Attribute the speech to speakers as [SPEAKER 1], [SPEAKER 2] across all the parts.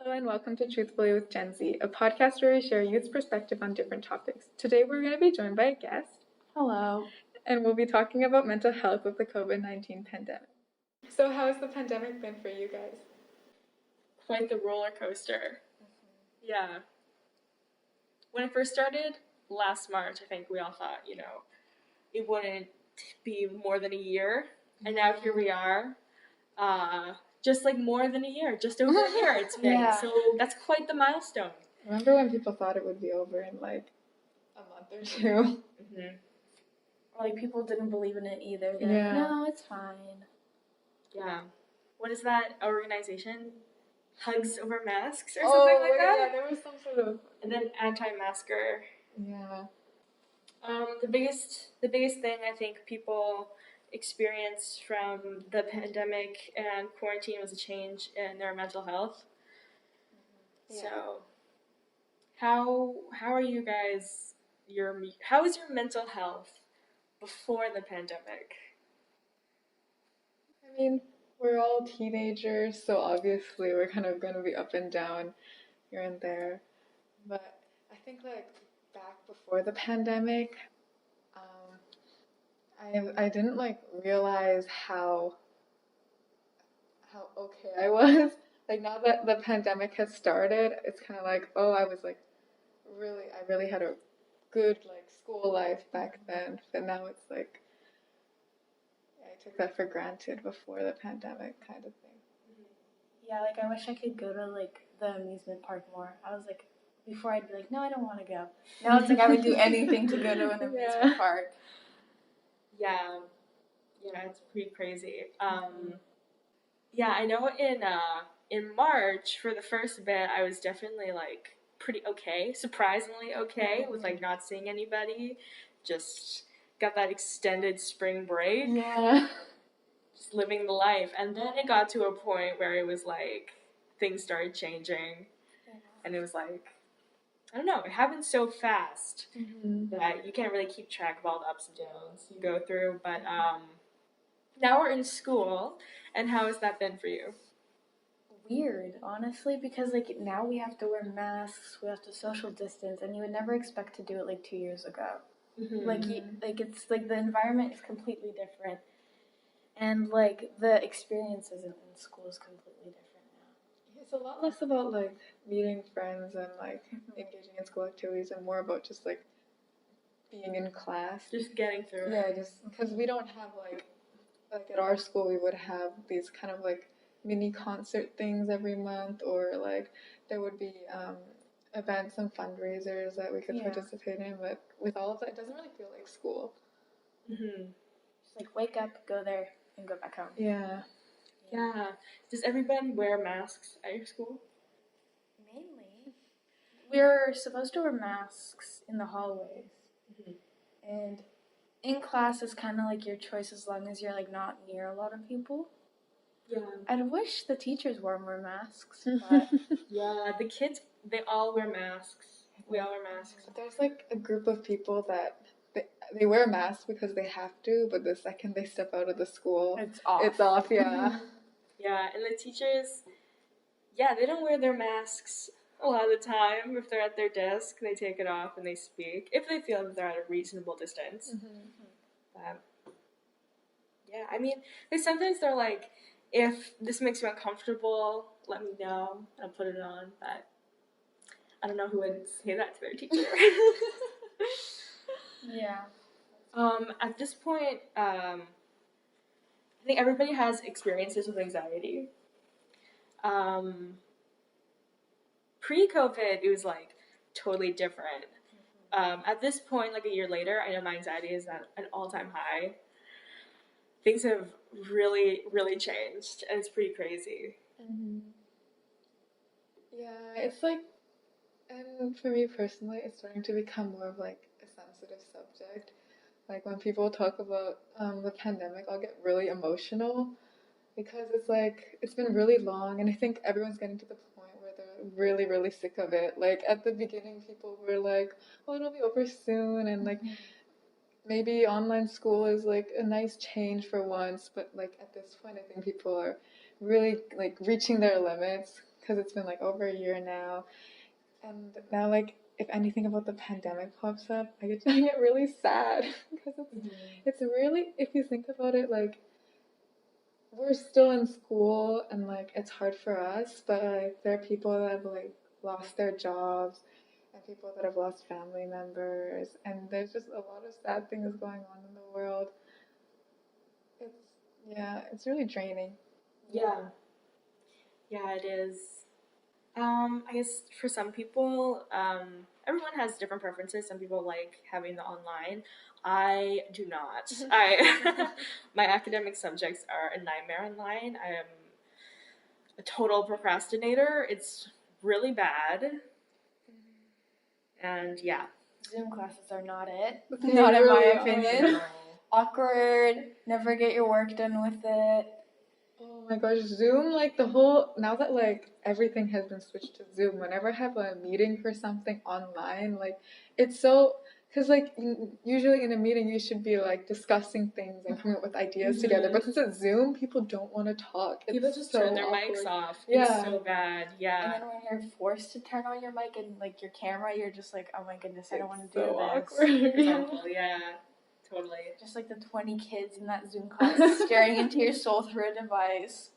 [SPEAKER 1] Hello and welcome to Truthfully with Gen Z, a podcast where we share youth's perspective on different topics. Today we're going to be joined by a guest.
[SPEAKER 2] Hello.
[SPEAKER 1] And we'll be talking about mental health with the COVID-19 pandemic. So how has the pandemic been for you guys?
[SPEAKER 2] Quite the roller coaster. Yeah. When it first started last March, I think we all thought, it wouldn't be more than a year. And now here we are. Just like more than a year, just over a year it's been. Yeah. So that's quite the milestone.
[SPEAKER 1] Remember when people thought it would be over in like a month or two?
[SPEAKER 2] Mm-hmm. Or like people didn't believe in it either. They're like, no, it's fine. Yeah. What is that organization? Hugs over masks or something like that?
[SPEAKER 1] Yeah, there was some sort of...
[SPEAKER 2] And then anti-masker.
[SPEAKER 1] Yeah.
[SPEAKER 2] The biggest thing I think people experience from the pandemic and quarantine was a change in their mental health. Yeah. So, how are you guys? How is your mental health before the pandemic?
[SPEAKER 1] I mean, we're all teenagers, so obviously we're kind of going to be up and down here and there. But I think like back before the pandemic, I didn't like realize how okay I was. Like now that the pandemic has started, it's kind of like, oh, I really had a good like school life back then, but now it's like I took that for granted before the pandemic kind of thing.
[SPEAKER 3] Yeah, like I wish I could go to like the amusement park more. I was like, before I'd be like, no, I don't want to go. Now it's like I would do anything to go to an amusement park.
[SPEAKER 2] Yeah, it's pretty crazy. Yeah, I know in March for the first bit, I was definitely like pretty okay, surprisingly okay with like not seeing anybody. Just got that extended spring break.
[SPEAKER 1] Yeah.
[SPEAKER 2] Just living the life, and then it got to a point where it was like things started changing, and it was like, I don't know, it happened so fast that you can't really keep track of all the ups and downs you go through. But now we're in school, and how has that been for you?
[SPEAKER 3] Weird, honestly, because like now we have to wear masks, we have to social distance, and you would never expect to do it like 2 years ago. Like it's like the environment is completely different, and like the experiences in school is completely different now.
[SPEAKER 1] It's a lot less about like meeting friends and like engaging in school activities, and more about just like being in class,
[SPEAKER 2] just getting through it.
[SPEAKER 1] Yeah, just because we don't have like at our school we would have these kind of like mini concert things every month, or like there would be events and fundraisers that we could participate in, but with all of that it doesn't really feel like school.
[SPEAKER 3] Just like wake up, go there, and go back home.
[SPEAKER 1] Yeah.
[SPEAKER 2] Does everybody wear masks at your school?
[SPEAKER 3] Mainly. We're supposed to wear masks in the hallways. And in class it's kind of like your choice as long as you're like not near a lot of people.
[SPEAKER 2] Yeah.
[SPEAKER 3] I wish the teachers wore more masks, but...
[SPEAKER 2] Yeah, the kids, they all wear masks. We all wear masks.
[SPEAKER 1] There's like a group of people that they wear masks because they have to, but the second they step out of the school,
[SPEAKER 3] it's off.
[SPEAKER 1] It's off, yeah.
[SPEAKER 2] Yeah, and the teachers, they don't wear their masks a lot of the time. If they're at their desk, they take it off and they speak, if they feel that they're at a reasonable distance. Yeah, I mean, sometimes they're like, if this makes you uncomfortable, let me know, and I'll put it on, but I don't know who would say that to their teacher.
[SPEAKER 3] Yeah.
[SPEAKER 2] At this point, I think everybody has experiences with anxiety. Pre-COVID, it was like totally different. At this point, like a year later, I know my anxiety is at an all-time high. Things have really, really changed, and it's pretty crazy.
[SPEAKER 1] Yeah, it's like, and for me personally, it's starting to become more of like a sensitive subject. Like when people talk about the pandemic, I'll get really emotional because it's like, it's been really long, and I think everyone's getting to the point where they're really, really sick of it. Like at the beginning, people were like, oh, it'll be over soon, and like maybe online school is like a nice change for once, but like at this point I think people are really like reaching their limits because it's been like over a year now. And now, like, if anything about the pandemic pops up, I get really sad because it's really, if you think about it, like, we're still in school and like it's hard for us, but like there are people that have like lost their jobs and people that have lost family members, and there's just a lot of sad things going on in the world. It's really draining.
[SPEAKER 2] Yeah, it is. I guess for some people, everyone has different preferences. Some people like having the online. I do not. My academic subjects are a nightmare online. I am a total procrastinator. It's really bad. And yeah.
[SPEAKER 3] Zoom classes are not it. Not in my opinion.
[SPEAKER 2] No.
[SPEAKER 3] Awkward. Never get your work done with it.
[SPEAKER 1] Oh my gosh, Zoom, like now that like everything has been switched to Zoom, whenever I have a meeting for something online, like it's so, because like usually in a meeting you should be like discussing things and coming up with ideas together, but since it's Zoom, people don't want to talk.
[SPEAKER 2] People just turn their mics off.
[SPEAKER 1] Yeah.
[SPEAKER 2] It's so bad. Yeah.
[SPEAKER 3] And then when you're forced to turn on your mic and like your camera, you're just like, oh my goodness, I don't want to do
[SPEAKER 1] so
[SPEAKER 3] this.
[SPEAKER 2] Awkward. Yeah. Totally.
[SPEAKER 3] Just like the 20 kids in that Zoom class staring into your soul through a device.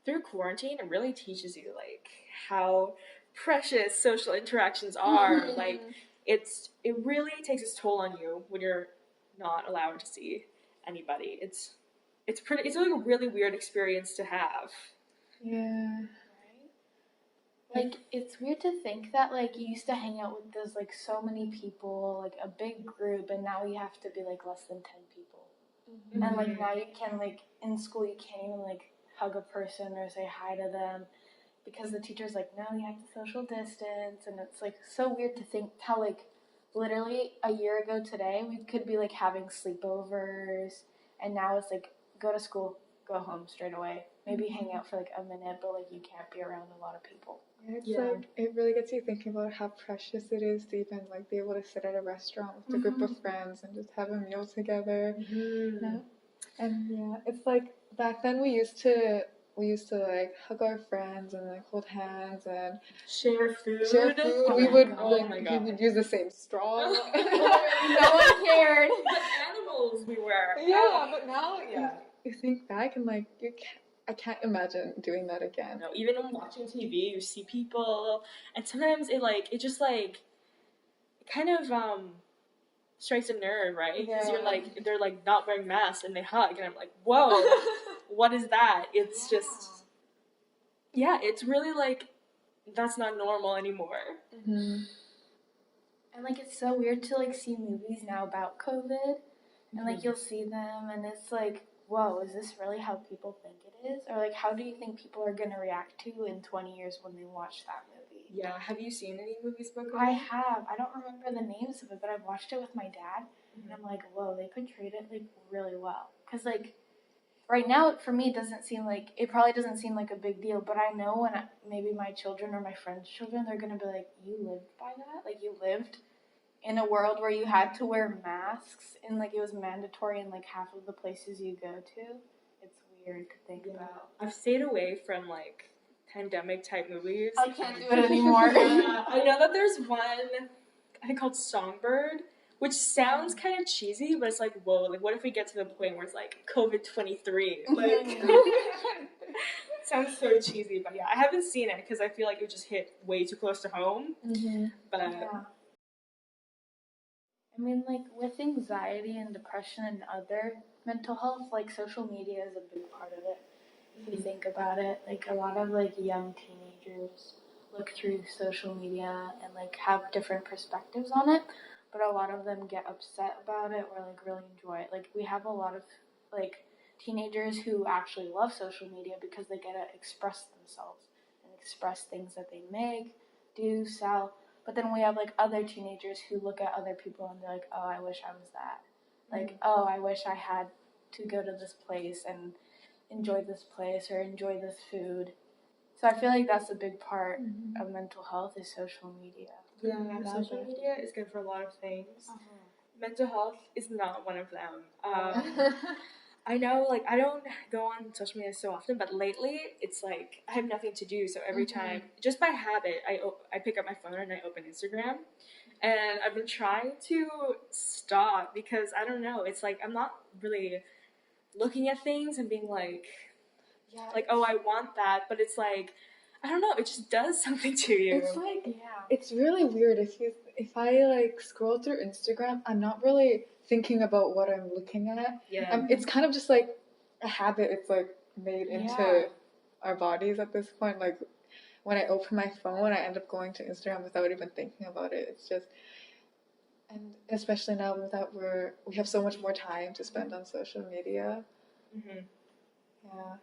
[SPEAKER 2] Through quarantine, it really teaches you like how precious social interactions are. Like it really takes its toll on you when you're not allowed to see anybody. It's like a really weird experience to have.
[SPEAKER 1] Yeah.
[SPEAKER 3] Like, it's weird to think that, like, you used to hang out with those, like, so many people, like, a big group, and now you have to be, like, less than 10 people. Mm-hmm. And, like, now you can, like, in school you can't even, like, hug a person or say hi to them because the teacher's like, no, you have to social distance, and it's, like, so weird to think how, like, literally a year ago today, we could be, like, having sleepovers, and now it's, like, go to school, go home straight away. Maybe hang out for, like, a minute, but, like, you can't be around a lot of people.
[SPEAKER 1] Like, it really gets you thinking about how precious it is to even, like, be able to sit at a restaurant with a group of friends and just have a meal together. Yeah. And, yeah, it's, like, back then we used to, like, hug our friends and, like, hold hands and
[SPEAKER 2] share food.
[SPEAKER 1] Oh we would use the same straw.
[SPEAKER 3] No one cared.
[SPEAKER 2] What animals we were.
[SPEAKER 1] Yeah, but now you think back and, like, I can't imagine doing that again.
[SPEAKER 2] No, even when watching TV, you see people, and sometimes it just kind of strikes a nerve, right? Because you're like, they're like not wearing masks and they hug, and I'm like, whoa, what is that? It's just, it's really like that's not normal anymore.
[SPEAKER 3] Mm-hmm. And like it's so weird to like see movies now about COVID, and like you'll see them, and it's like, whoa, is this really how people think it is? Or, like, how do you think people are going to react to in 20 years when they watch that movie?
[SPEAKER 2] Yeah, have you seen any movies about COVID?
[SPEAKER 3] I have. I don't remember the names of it, but I've watched it with my dad, and I'm like, whoa, they portrayed it, like, really well. Because, like, right now, for me, it probably doesn't seem like a big deal, but I know when maybe my children or my friends' children, they're going to be like, you lived by that? Like, you lived in a world where you had to wear masks and like it was mandatory in like half of the places you go to. It's weird to think about.
[SPEAKER 2] I've stayed away from like pandemic type movies.
[SPEAKER 3] I can't do it anymore.
[SPEAKER 2] I know that there's one I think called Songbird, which sounds kind of cheesy, but it's like, whoa, like what if we get to the point where it's like COVID-23? Like sounds so cheesy, but yeah, I haven't seen it because I feel like it would just hit way too close to home. But
[SPEAKER 3] I mean, like, with anxiety and depression and other mental health, like, social media is a big part of it. If you think about it, like, a lot of, like, young teenagers look through social media and, like, have different perspectives on it, but a lot of them get upset about it or, like, really enjoy it. Like, we have a lot of, like, teenagers who actually love social media because they get to express themselves and express things that they make, do, sell. But then we have, like, other teenagers who look at other people and they're like, oh, I wish I was that. Like, oh, I wish I had to go to this place and enjoy this place or enjoy this food. So I feel like that's a big part of mental health is social media.
[SPEAKER 2] Yeah, social media is good for a lot of things. Mental health is not one of them. I know, like, I don't go on social media so often, but lately it's like I have nothing to do. So every time, just by habit, I pick up my phone and I open Instagram. And I've been trying to stop because I don't know. It's like I'm not really looking at things and being like, oh, I want that. But it's like, I don't know. It just does something to you.
[SPEAKER 1] It's like, it's really weird. If I like scroll through Instagram, I'm not really thinking about what I'm looking at.
[SPEAKER 2] Yeah.
[SPEAKER 1] It's kind of just like a habit. It's like made into our bodies at this point. Like when I open my phone, I end up going to Instagram without even thinking about it. It's just, and especially now that we have so much more time to spend on social media. Yeah.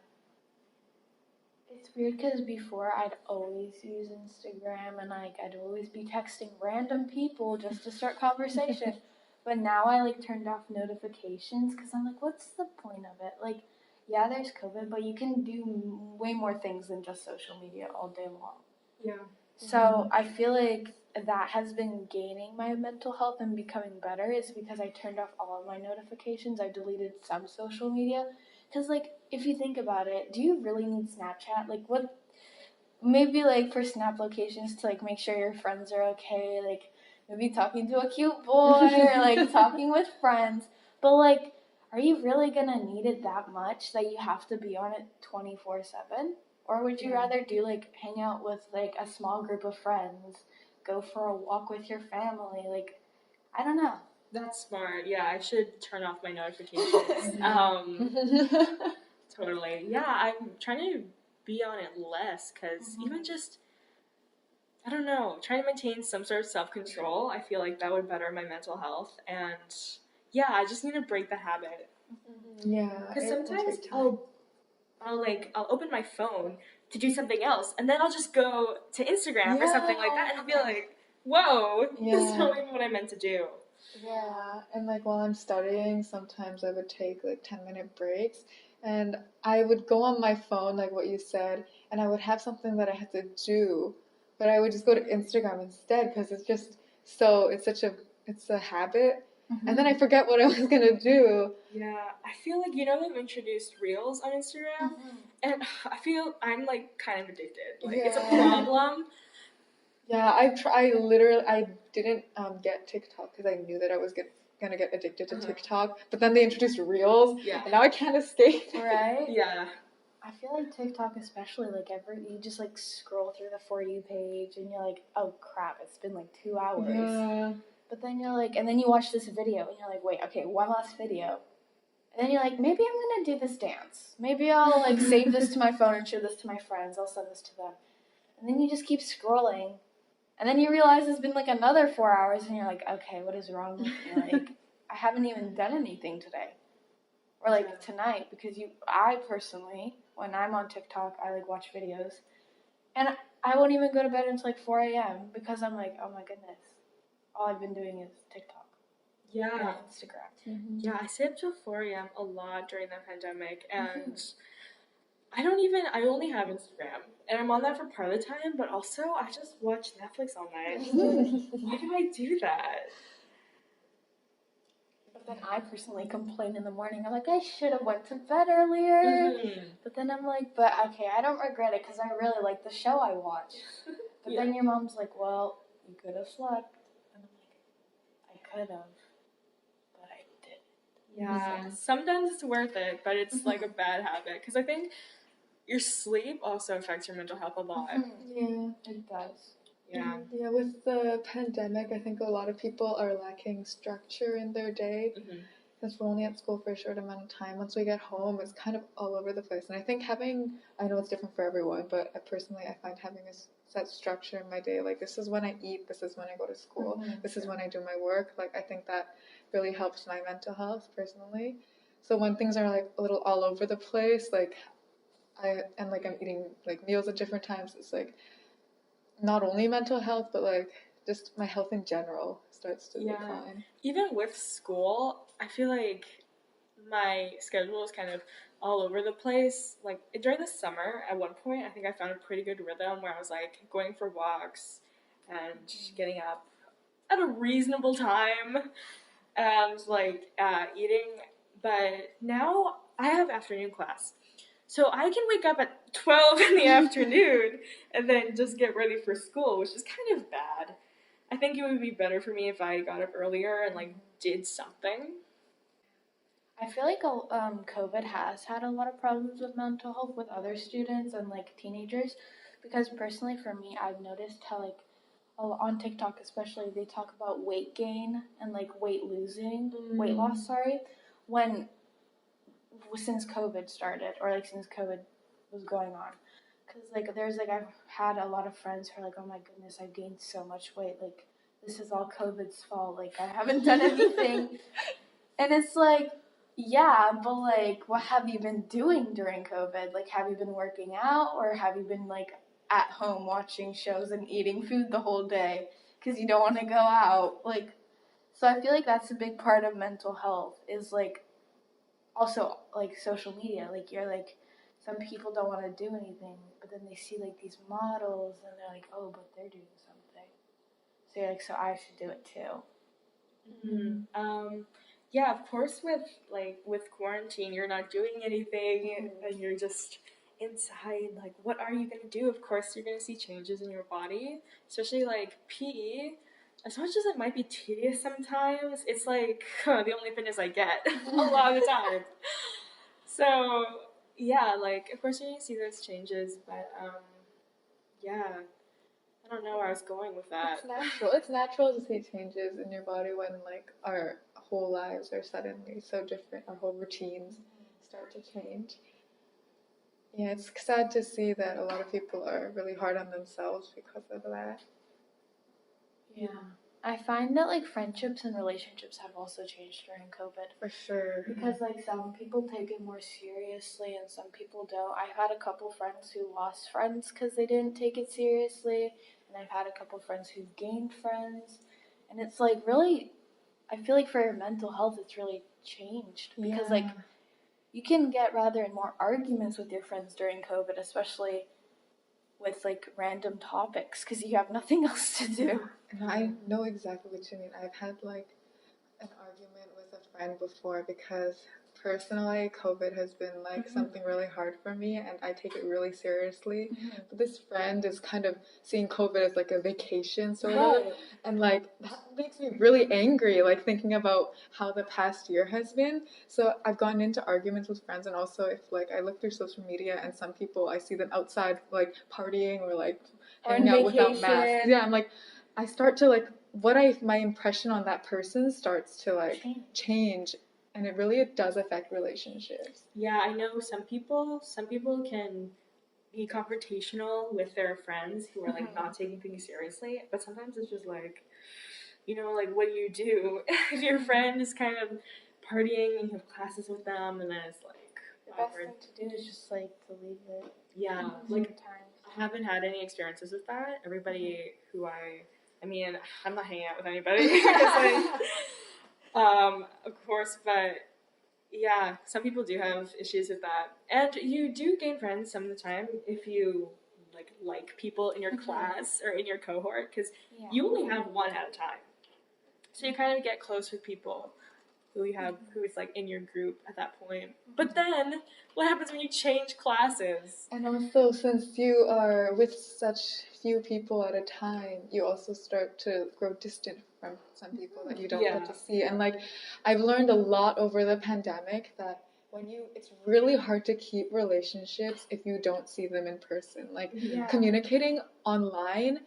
[SPEAKER 3] It's weird because before I'd always use Instagram and like I'd always be texting random people just to start conversation. But now I like turned off notifications because I'm like, what's the point of it? Like, yeah, there's COVID, but you can do way more things than just social media all day long.
[SPEAKER 2] Yeah.
[SPEAKER 3] So I feel like that has been gaining my mental health and becoming better is because I turned off all of my notifications. I deleted some social media. Because, like, if you think about it, do you really need Snapchat? Like, what? Maybe, like, for Snap locations to, like, make sure your friends are okay. Like, maybe talking to a cute boy or, like, talking with friends. But, like, are you really going to need it that much that you have to be on it 24/7? Or would you rather do, like, hang out with, like, a small group of friends, go for a walk with your family? Like, I don't know.
[SPEAKER 2] That's smart. Yeah, I should turn off my notifications. Totally. Yeah, I'm trying to be on it less because even just, I don't know, trying to maintain some sort of self-control, I feel like that would better my mental health. And yeah, I just need to break the habit.
[SPEAKER 1] Yeah.
[SPEAKER 2] Because sometimes I'll open my phone to do something else, and then I'll just go to Instagram or something like that, and I'll be like, whoa, this is not even what I meant to do.
[SPEAKER 1] Yeah, and like while I'm studying, sometimes I would take like 10-minute breaks and I would go on my phone, like what you said, and I would have something that I had to do, but I would just go to Instagram instead because it's a habit. And then I forget what I was gonna do.
[SPEAKER 2] Yeah, I feel like, they've introduced Reels on Instagram, and I feel I'm like kind of addicted. Like it's a problem.
[SPEAKER 1] Yeah, I didn't get TikTok because I knew that I was gonna get addicted to TikTok. But then they introduced Reels, and now I can't escape.
[SPEAKER 3] Right?
[SPEAKER 2] Yeah.
[SPEAKER 3] I feel like TikTok especially, like you just like scroll through the For You page and you're like, oh crap, it's been like 2 hours.
[SPEAKER 1] Yeah.
[SPEAKER 3] But then you're like, and then you watch this video and you're like, wait, okay, one last video. And then you're like, maybe I'm gonna do this dance. Maybe I'll like save this to my phone and show this to my friends. I'll send this to them. And then you just keep scrolling. And then you realize it's been like another 4 hours and you're like, okay, what is wrong with me? Like, I haven't even done anything today. Or like tonight, because I personally, when I'm on TikTok, I like watch videos. And I won't even go to bed until like 4 a.m. because I'm like, oh my goodness, all I've been doing is TikTok.
[SPEAKER 2] Yeah.
[SPEAKER 3] And Instagram.
[SPEAKER 2] Yeah, I stay up till 4 a.m. a lot during the pandemic, and I only have Instagram, and I'm on that for part of the time, but also I just watch Netflix all night. Why do I do that?
[SPEAKER 3] But then I personally complain in the morning. I'm like, I should have went to bed earlier. But then I'm like, but okay, I don't regret it because I really like the show I watched. But then your mom's like, well, you could have slept. And I'm like, I could have, but I didn't.
[SPEAKER 2] Yeah, sometimes it's worth it, but it's like a bad habit because I think your sleep also affects your mental health a lot.
[SPEAKER 1] Yeah,
[SPEAKER 3] it does.
[SPEAKER 2] Yeah.
[SPEAKER 1] Yeah, with the pandemic, I think a lot of people are lacking structure in their day. Because we're only at school for a short amount of time. Once we get home, it's kind of all over the place. And I think I know it's different for everyone, but personally, I find having a set structure in my day, like this is when I eat, this is when I go to school, this is when I do my work. Like I think that really helps my mental health personally. So when things are like a little all over the place, like I'm eating like meals at different times, it's like not only mental health, but like just my health in general starts to decline.
[SPEAKER 2] Even with school, I feel like my schedule is kind of all over the place. Like during the summer, at one point, I think I found a pretty good rhythm where I was like going for walks and getting up at a reasonable time and like eating. But now I have afternoon class. So I can wake up at 12 in the afternoon and then just get ready for school, which is kind of bad. I think it would be better for me if I got up earlier and like did something.
[SPEAKER 3] I feel like COVID has had a lot of problems with mental health with other students and like teenagers, because personally for me, I've noticed how like on TikTok especially, they talk about weight gain and like weight loss, sorry, when since COVID started, or like since COVID was going on. Because like there's like I've had a lot of friends who are like, oh my goodness, I've gained so much weight, like this is all COVID's fault, like I haven't done anything. And it's like, yeah, but like what have you been doing during COVID? Like have you been working out, or have you been like at home watching shows and eating food the whole day because you don't want to go out? Like, so I feel like that's a big part of mental health, is like also like social media. Like you're like, some people don't want to do anything, but then they see like these models and they're like, oh, but they're doing something, so you're like, so I should do it too.
[SPEAKER 2] Yeah, of course with quarantine you're not doing anything and you're just inside. Like, what are you gonna do? Of course you're gonna see changes in your body, especially like PE. As much as it might be tedious sometimes, it's like the only fitness I get a lot of the time. So yeah, like of course you're gonna see those changes, but yeah, I don't know where I was going with that.
[SPEAKER 1] It's natural. It's natural to see changes in your body when like our whole lives are suddenly so different. Our whole routines start to change. Yeah, it's sad to see that a lot of people are really hard on themselves because of that.
[SPEAKER 3] Yeah. I find that like friendships and relationships have also changed during COVID.
[SPEAKER 1] For sure.
[SPEAKER 3] Because like some people take it more seriously and some people don't. I've had a couple friends who lost friends because they didn't take it seriously, and I've had a couple friends who gained friends, and it's like really, I feel like for your mental health it's really changed, because like you can get rather in more arguments with your friends during COVID, especially with like random topics, because you have nothing else to do.
[SPEAKER 1] And I know exactly what you mean. I've had like an argument with a friend before because personally COVID has been like something really hard for me, and I take it really seriously. But this friend is kind of seeing COVID as like a vacation sort of, and like that makes me really angry, like thinking about how the past year has been. So I've gotten into arguments with friends, and also if like I look through social media and some people I see them outside like partying or like hanging out without masks. Yeah, I'm like, I start to like my impression on that person starts to like change, and it does affect relationships.
[SPEAKER 2] Yeah, I know some people can be confrontational with their friends who are like not taking things seriously, but sometimes it's just like, you know, like what do you do if your friend is kind of partying and you have classes with them, and then it's like
[SPEAKER 3] the best thing to do is just like to leave it.
[SPEAKER 2] Yeah, like I haven't had any experiences with that. Everybody who I mean, I'm not hanging out with anybody because of course, but yeah, some people do have issues with that, and you do gain friends some of the time if you like people in your class or in your cohort, because you only have one at a time, so you kind of get close with people who is like in your group at that point. But then what happens when you change classes?
[SPEAKER 1] And also, since you are with such few people at a time, you also start to grow distant from some people that you don't get to see. And like, I've learned a lot over the pandemic that it's really hard to keep relationships if you don't see them in person. Like communicating online,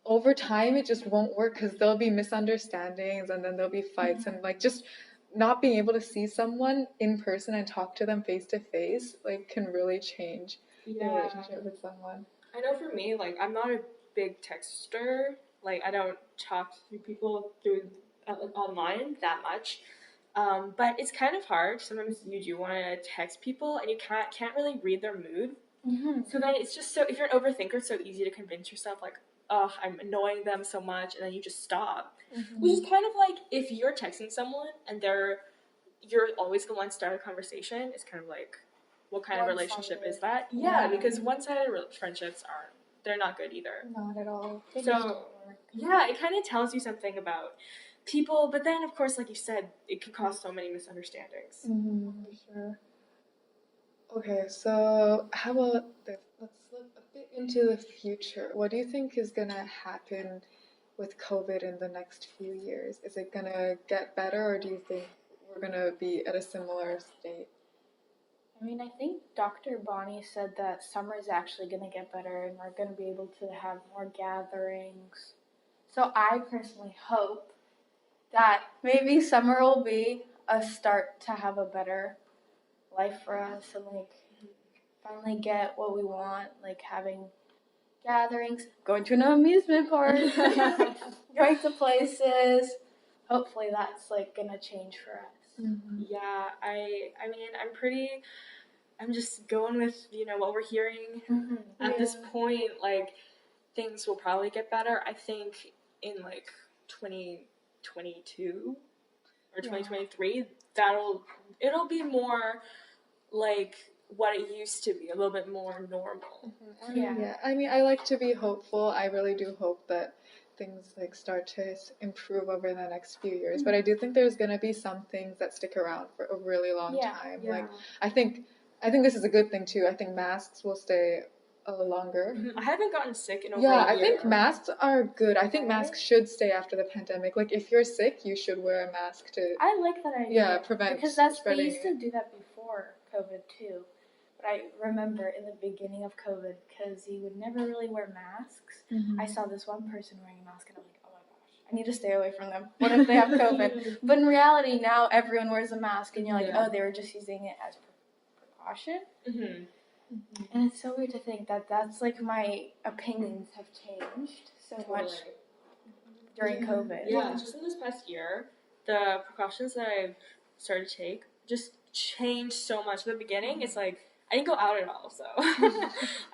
[SPEAKER 1] over time it just won't work, because there'll be misunderstandings and then there'll be fights, and like just not being able to see someone in person and talk to them face to face like can really change your relationship with someone.
[SPEAKER 2] I know for me, like I'm not a big texter. Like I don't talk to people through online that much. But it's kind of hard. Sometimes you do want to text people and you can't really read their mood. So then it's just if you're an overthinker, it's so easy to convince yourself like, oh, I'm annoying them so much, and then you just stop. Which is kind of like if you're texting someone and you're always the one starting a conversation, it's kind of like, what kind of relationship is that? Yeah, because one-sided friendships they're not good either.
[SPEAKER 1] Not at all.
[SPEAKER 2] So yeah, it kind of tells you something about people, but then of course, like you said, it can cause so many misunderstandings.
[SPEAKER 1] For sure. Okay, so how about this? Let's look a bit into the future. What do you think is gonna happen with COVID in the next few years? Is it gonna get better, or do you think we're gonna be at a similar state?
[SPEAKER 3] I mean, I think Dr. Bonnie said that summer is actually going to get better and we're going to be able to have more gatherings. So I personally hope that maybe summer will be a start to have a better life for us and like finally get what we want, like having gatherings, going to an amusement park, going to places. Hopefully that's like going to change for us.
[SPEAKER 2] Yeah, I mean, I'm just going with, what we're hearing at this point. Like, things will probably get better. I think in like 2022 or 2023, it'll be more like what it used to be, a little bit more normal.
[SPEAKER 1] Yeah. I mean, I like to be hopeful. I really do hope that things like start to improve over the next few years. But I do think there's gonna be some things that stick around for a really long time.
[SPEAKER 2] Yeah.
[SPEAKER 1] Like I think this is a good thing too. I think masks will stay longer.
[SPEAKER 2] I haven't gotten sick in over a
[SPEAKER 1] Yeah,
[SPEAKER 2] year.
[SPEAKER 1] I think masks are good. I think masks should stay after the pandemic. Like if you're sick, you should wear a mask to
[SPEAKER 3] I like that idea.
[SPEAKER 1] prevent
[SPEAKER 3] because they used to do that before COVID too. But I remember in the beginning of COVID, because you would never really wear masks, I saw this one person wearing a mask and I'm like, oh my gosh, I need to stay away from them. What if they have COVID? But in reality, now everyone wears a mask and you're like, oh, they were just using it as precaution. And it's so weird to think that that's like my opinions have changed so much during COVID.
[SPEAKER 2] Yeah, just in this past year, the precautions that I've started to take just changed so much. In the beginning, it's like I didn't go out at all, so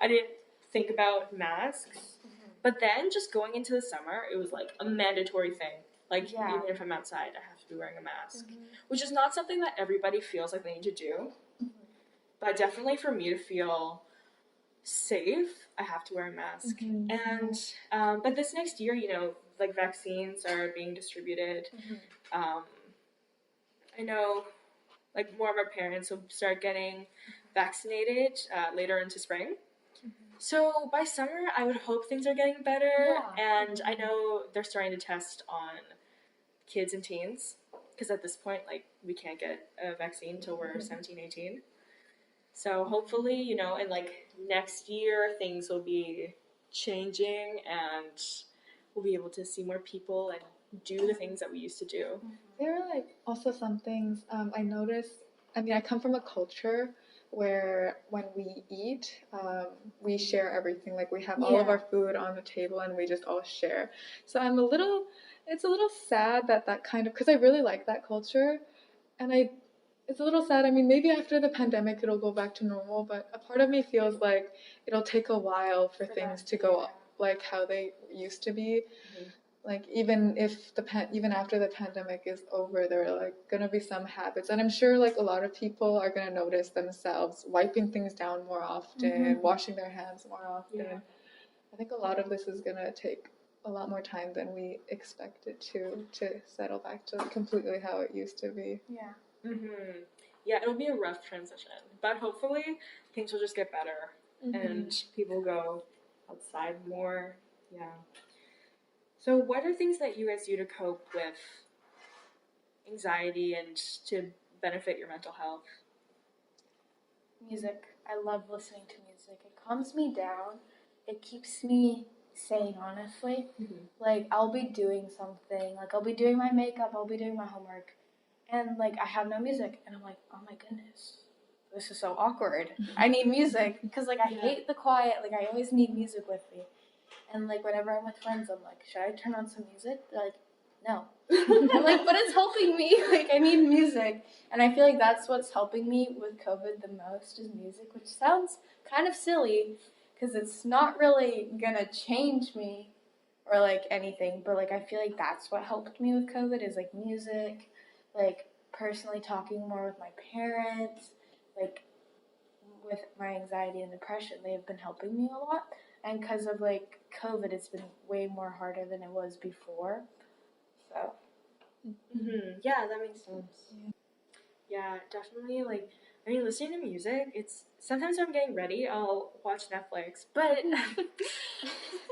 [SPEAKER 2] I didn't think about masks. But then, just going into the summer, it was like a mandatory thing. Like even if I'm outside, I have to be wearing a mask, which is not something that everybody feels like they need to do. But definitely for me to feel safe, I have to wear a mask. And but this next year, like vaccines are being distributed. I know like more of our parents will start getting vaccinated later into spring. So by summer, I would hope things are getting better. And I know they're starting to test on kids and teens, because at this point, like, we can't get a vaccine until we're 17, 18. So hopefully, in like next year, things will be changing and we'll be able to see more people and do the things that we used to do.
[SPEAKER 1] There are like also some things I noticed. I mean, I come from a culture where when we eat, we share everything. Like we have all of our food on the table and we just all share. So it's a little sad that kind of, because I really like that culture, and it's a little sad. I mean, maybe after the pandemic it'll go back to normal, but a part of me feels like it'll take a while for things to go like how they used to be. Like even after the pandemic is over, there are like gonna be some habits, and I'm sure like a lot of people are gonna notice themselves wiping things down more often, washing their hands more often. I think a lot of this is gonna take a lot more time than we expected to settle back to completely how it used to be.
[SPEAKER 2] Yeah, it'll be a rough transition, but hopefully things will just get better and people go outside more. So what are things that you guys do to cope with anxiety and to benefit your mental health?
[SPEAKER 3] Music. I love listening to music. It calms me down. It keeps me sane, honestly. Like, I'll be doing something. Like, I'll be doing my makeup. I'll be doing my homework. And, like, I have no music. And I'm like, oh, my goodness. This is so awkward. I need music. Because, like, I hate the quiet. Like, I always need music with me. And, like, whenever I'm with friends, I'm like, should I turn on some music? They're like, no. I'm like, but it's helping me. Like, I need music. And I feel like that's what's helping me with COVID the most is music, which sounds kind of silly because it's not really going to change me or, like, anything. But, like, I feel like that's what helped me with COVID is, like, music, like, personally talking more with my parents, like, with my anxiety and depression. They've been helping me a lot. And because of, like, COVID, it's been way more harder than it was before. So,
[SPEAKER 2] Mm-hmm. Yeah, that makes sense. Yeah, definitely. Like, I mean, listening to music, it's sometimes when I'm getting ready, I'll watch Netflix, but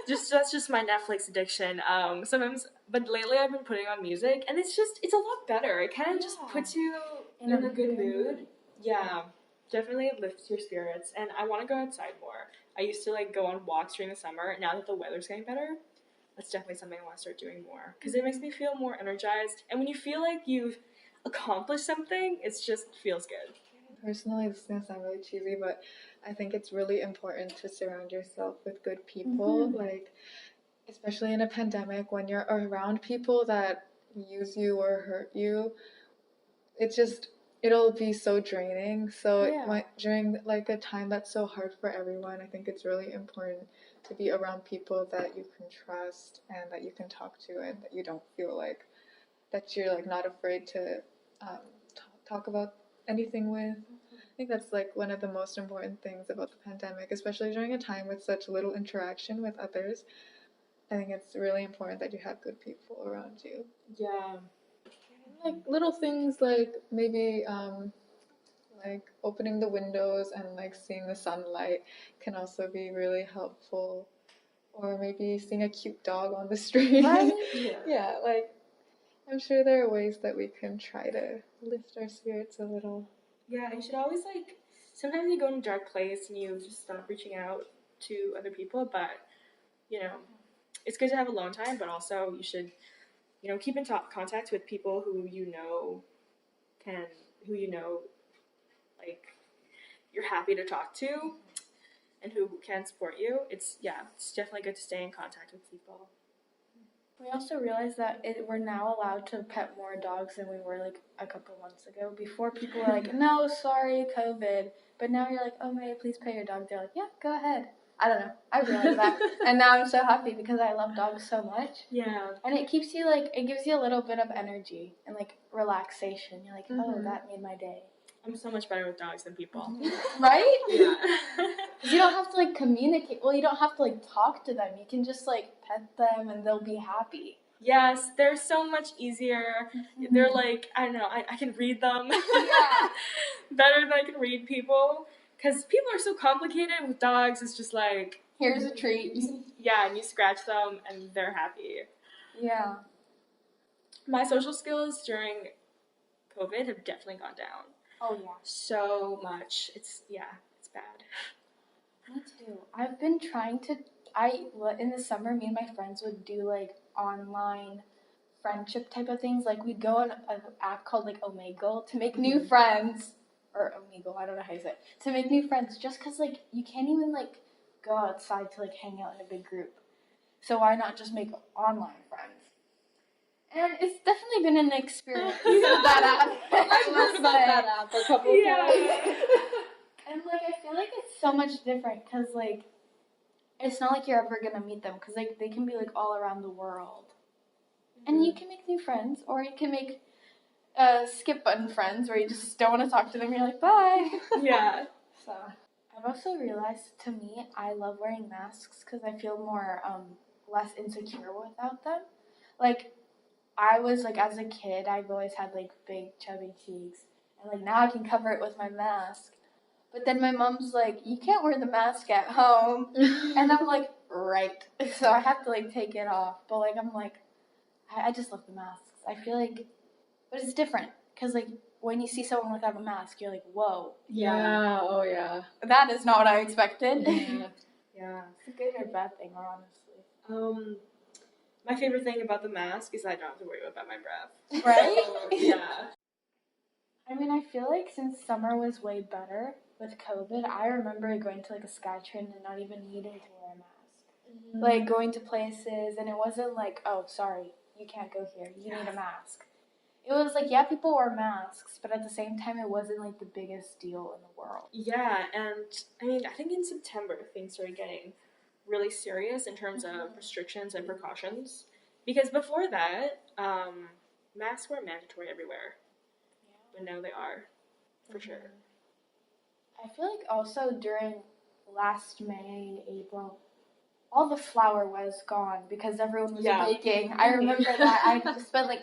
[SPEAKER 2] that's just my Netflix addiction. Sometimes, but lately I've been putting on music, and it's a lot better. It kind of just puts you in a good mood. Yeah, definitely lifts your spirits, and I want to go outside more. I used to like go on walks during the summer. Now that the weather's getting better, that's definitely something I want to start doing more because it makes me feel more energized. And when you feel like you've accomplished something, it just feels good.
[SPEAKER 1] Personally, this is going to sound really cheesy, but I think it's really important to surround yourself with good people. Like, especially in a pandemic, when you're around people that use you or hurt you, it'll be so draining. So during like a time that's so hard for everyone, I think it's really important to be around people that you can trust and that you can talk to, and that you don't feel like that you're like not afraid to talk about anything with. I think that's like one of the most important things about the pandemic, especially during a time with such little interaction with others. I think it's really important that you have good people around you.
[SPEAKER 2] Yeah.
[SPEAKER 1] Like little things like maybe like opening the windows and like seeing the sunlight can also be really helpful. Or maybe seeing a cute dog on the street.
[SPEAKER 3] Right?
[SPEAKER 1] Yeah, like I'm sure there are ways that we can try to lift our spirits a little.
[SPEAKER 2] Yeah, you should always like. Sometimes you go in a dark place and you just stop reaching out to other people, but you know, it's good to have alone time. But also, you should, keep in contact with people who you know like you're happy to talk to, and who can support you. It's definitely good to stay in contact with people.
[SPEAKER 3] We also realized that we're now allowed to pet more dogs than we were like a couple months ago. Before, people were like, no, sorry, COVID. But now you're like, oh, may I please pet your dog? They're like, yeah, go ahead. I don't know. I realized that. And now I'm so happy because I love dogs so much.
[SPEAKER 2] Yeah.
[SPEAKER 3] And it keeps you like, it gives you a little bit of energy and like relaxation. You're like, oh, that made my day.
[SPEAKER 2] I'm so much better with dogs than people.
[SPEAKER 3] Right?
[SPEAKER 2] Yeah.
[SPEAKER 3] You don't have to like communicate. Well, you don't have to like talk to them. You can just like pet them and they'll be happy.
[SPEAKER 2] Yes, they're so much easier. They're like, I don't know, I can read them.
[SPEAKER 3] Yeah.
[SPEAKER 2] Better than I can read people. Because people are so complicated. With dogs, it's just like,
[SPEAKER 3] here's a treat.
[SPEAKER 2] Yeah, and you scratch them and they're happy.
[SPEAKER 3] Yeah.
[SPEAKER 2] My social skills during COVID have definitely gone down.
[SPEAKER 3] Oh, yeah.
[SPEAKER 2] So much. It's bad.
[SPEAKER 3] Me too. I've been trying to, in the summer, me and my friends would do like online friendship type of things. Like we'd go on an app called like Omegle to make new friends. Or Omegle, I don't know how you say it. To make new friends, just because like you can't even like go outside to like hang out in a big group. So why not just make online friends? And it's definitely been an experience. That app.
[SPEAKER 1] I heard about that app a couple of times.
[SPEAKER 3] And like I feel like it's so much different because like it's not like you're ever gonna meet them because like they can be like all around the world, and you can make new friends, or you can make skip button friends where you just don't want to talk to them. You're like bye.
[SPEAKER 2] Yeah.
[SPEAKER 3] So I've also realized, to me, I love wearing masks because I feel more less insecure without them. Like I was like as a kid, I've always had like big chubby cheeks, and like now I can cover it with my mask. But then my mom's like, you can't wear the mask at home. And I'm like, right. So I have to like take it off. But like, I'm like, I just love the masks. I feel like, but it's different. Because like, when you see someone without a mask, you're like, whoa.
[SPEAKER 1] Yeah, oh yeah.
[SPEAKER 3] That is not what I expected.
[SPEAKER 2] Yeah.
[SPEAKER 3] It's a good or bad thing, honestly.
[SPEAKER 2] My favorite thing about the mask is I don't have to worry about my breath.
[SPEAKER 3] Right?
[SPEAKER 2] So, yeah.
[SPEAKER 3] I mean, I feel like since summer was way better with COVID, I remember going to like a SkyTrain and not even needing to wear a mask. Like going to places, and it wasn't like, oh, sorry, you can't go here, you need a mask. It was like, yeah, people wore masks, but at the same time, it wasn't like the biggest deal in the world.
[SPEAKER 2] Yeah, and I mean, I think in September things started getting really serious in terms of restrictions and precautions. Because before that, masks were mandatory everywhere. But now they are, for sure.
[SPEAKER 3] I feel like also during last May, April, all the flour was gone because everyone was baking. I remember that. I spent like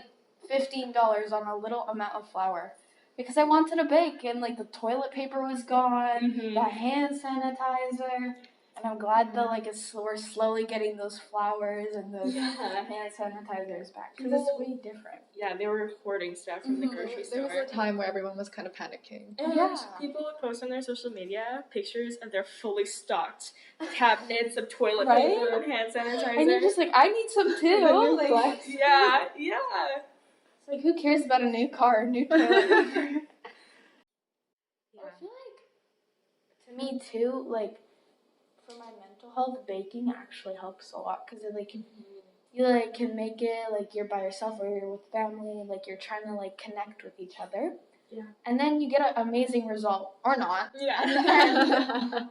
[SPEAKER 3] $15 on a little amount of flour because I wanted to bake, and like the toilet paper was gone, the hand sanitizer, and I'm glad that like we're slowly getting those flours and those hand sanitizers back because it's way different.
[SPEAKER 2] Yeah, they were hoarding stuff from the grocery store.
[SPEAKER 1] There was a time where everyone was kind of panicking.
[SPEAKER 2] And people would post on their social media pictures of their fully stocked cabinets of toilet paper and hand sanitizer.
[SPEAKER 3] And you're just like, I need some too.
[SPEAKER 2] Like, yeah.
[SPEAKER 3] It's like, who cares about a new car, new toilet paper? I feel like, to me too, like, for my mental health, baking actually helps a lot because it, like, you, like, can make it, like, you're by yourself or you're with family, like, you're trying to, like, connect with each other.
[SPEAKER 2] Yeah.
[SPEAKER 3] And then you get an amazing result, or not.
[SPEAKER 2] Yeah.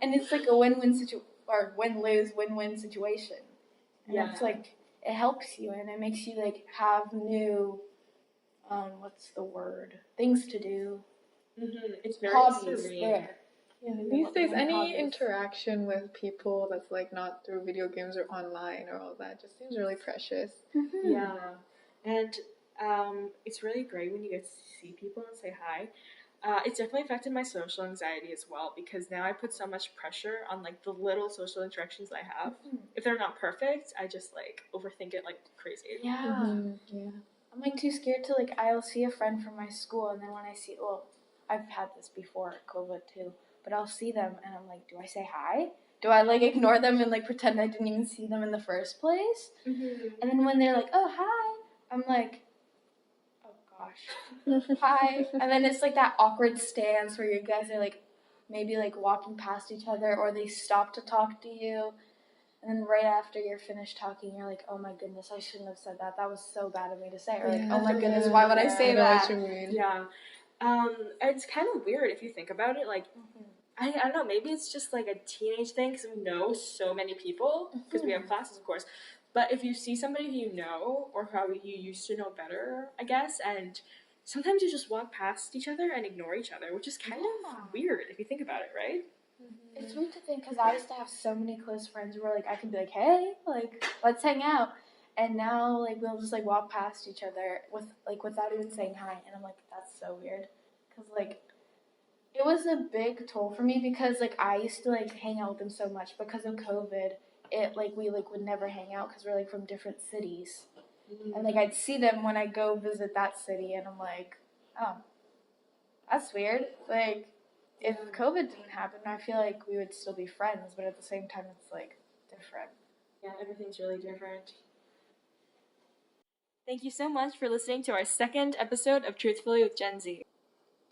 [SPEAKER 3] And it's, like, a win-win situation, or win-lose, win-win situation. And it's, like, it helps you, and it makes you, like, have new, things to do.
[SPEAKER 2] It's very
[SPEAKER 3] hobbies
[SPEAKER 2] serene.
[SPEAKER 3] There.
[SPEAKER 1] Yeah, these days, any interaction with people that's like not through video games or online or all that just seems really precious.
[SPEAKER 2] Yeah, and it's really great when you get to see people and say hi. It's definitely affected my social anxiety as well because now I put so much pressure on like the little social interactions I have. If they're not perfect, I just like overthink it like crazy.
[SPEAKER 3] Yeah. I'm like too scared to like, I'll see a friend from my school and then when I see, I've had this before COVID too. But I'll see them, and I'm like, do I say hi? Do I, like, ignore them and, like, pretend I didn't even see them in the first place? And then when they're like, oh, hi, I'm like, oh, gosh, hi. And then it's, like, that awkward stance where you guys are, like, maybe, like, walking past each other, or they stop to talk to you. And then right after you're finished talking, you're like, oh, my goodness, I shouldn't have said that. That was so bad of me to say. Or, like, oh, my goodness, why would I say that?
[SPEAKER 2] Yeah. It's kind of weird if you think about it. Like, I don't know, maybe it's just like a teenage thing because we know so many people because we have classes, of course. But if you see somebody who you know or how you used to know better, I guess, and sometimes you just walk past each other and ignore each other, which is kind of weird if you think about it, right?
[SPEAKER 3] It's weird to think because I used to have so many close friends where like I could be like, hey, like let's hang out. And now, like, we'll just, like, walk past each other without even saying hi. And I'm like, that's so weird. Because, like, it was a big toll for me because, like, I used to, like, hang out with them so much. Because of COVID, we, like, would never hang out because we're, like, from different cities. And, like, I'd see them when I go visit that city. And I'm like, oh, that's weird. Like, if COVID didn't happen, I feel like we would still be friends. But at the same time, it's, like, different.
[SPEAKER 2] Yeah, everything's really different. Thank you so much for listening to our second episode of Truthfully with Gen Z.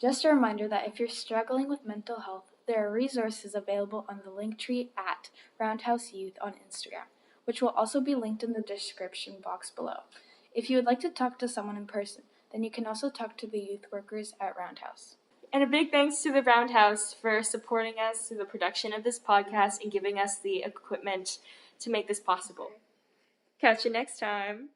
[SPEAKER 3] Just a reminder that if you're struggling with mental health, there are resources available on the Linktree at Roundhouse Youth on Instagram, which will also be linked in the description box below. If you would like to talk to someone in person, then you can also talk to the youth workers at Roundhouse.
[SPEAKER 2] And a big thanks to the Roundhouse for supporting us through the production of this podcast and giving us the equipment to make this possible. Catch you next time.